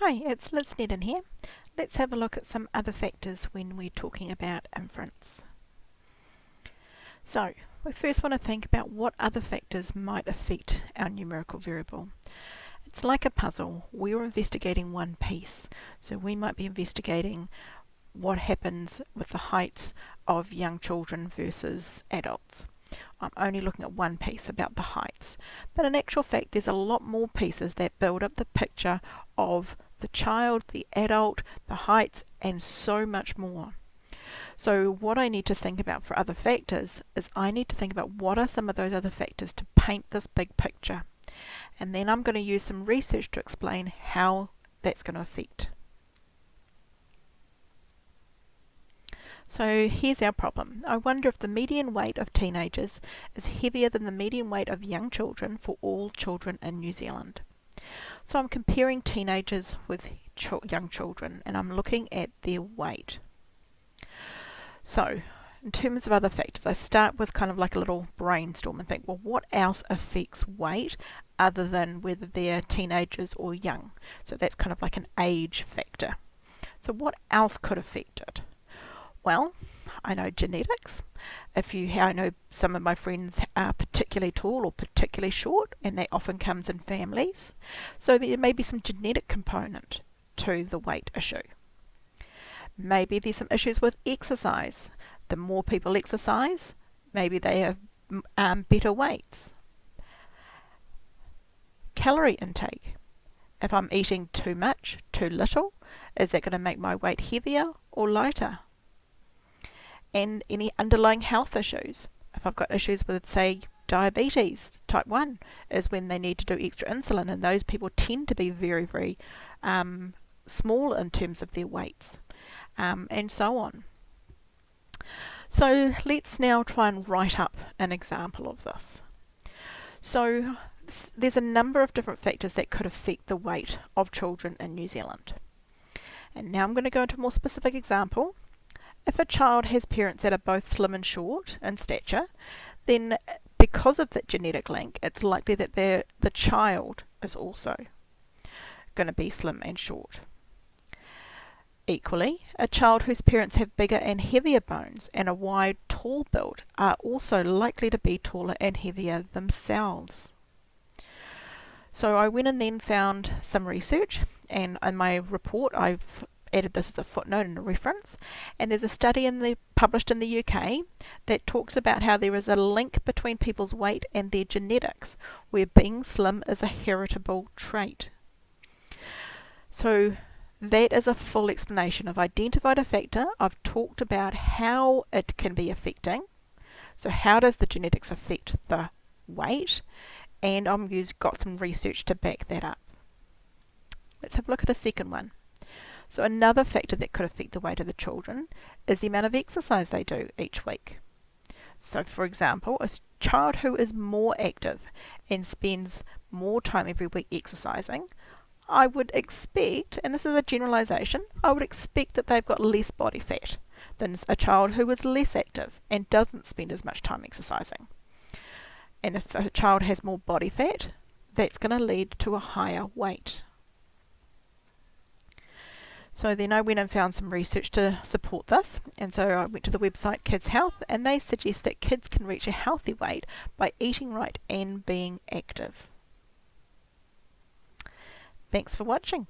Hi, it's Liz Nedden here. Let's have a look at some other factors when we're talking about inference. So, we first want to think about what other factors might affect our numerical variable. It's like a puzzle. We're investigating one piece. So we might be investigating what happens with the heights of young children versus adults. I'm only looking at one piece about the heights. But in actual fact, there's a lot more pieces that build up the picture of the child, the adult, the heights, and so much more. So what I need to think about for other factors is I need to think about what are some of those other factors to paint this big picture. And then I'm going to use some research to explain how that's going to affect. So here's our problem. I wonder if the median weight of teenagers is heavier than the median weight of young children for all children in New Zealand. So I'm comparing teenagers with young children and I'm looking at their weight. So in terms of other factors, I start with kind of like a little brainstorm and think, well, what else affects weight other than whether they're teenagers or young? So that's kind of like an age factor. So what else could affect it? Well, I know genetics. I know some of my friends are particularly tall or particularly short, and that often comes in families. So there may be some genetic component to the weight issue. Maybe there's some issues with exercise. The more people exercise, maybe they have better weights. Calorie intake. If I'm eating too much, too little, is that going to make my weight heavier or lighter? And any underlying health issues. If I've got issues with, say, diabetes, type 1, is when they need to do extra insulin, and those people tend to be very, very small in terms of their weights, and so on. So let's now try and write up an example of this. So there's a number of different factors that could affect the weight of children in New Zealand. And now I'm going to go into a more specific example. If a child has parents that are both slim and short in stature, then because of that genetic link, it's likely that the child is also going to be slim and short. Equally, a child whose parents have bigger and heavier bones and a wide, tall build are also likely to be taller and heavier themselves. So I went and then found some research, and in my report I've added this as a footnote and a reference, and there's a study published in the UK that talks about how there is a link between people's weight and their genetics, where being slim is a heritable trait. So that is a full explanation. I've identified a factor, I've talked about how it can be affecting, so how does the genetics affect the weight, and I've got some research to back that up. Let's have a look at a second one. So another factor that could affect the weight of the children is the amount of exercise they do each week. So for example, a child who is more active and spends more time every week exercising, I would expect, and this is a generalisation, I would expect that they've got less body fat than a child who is less active and doesn't spend as much time exercising. And if a child has more body fat, that's going to lead to a higher weight. So then I went and found some research to support this, and so I went to the website Kids Health, and they suggest that kids can reach a healthy weight by eating right and being active. Thanks for watching.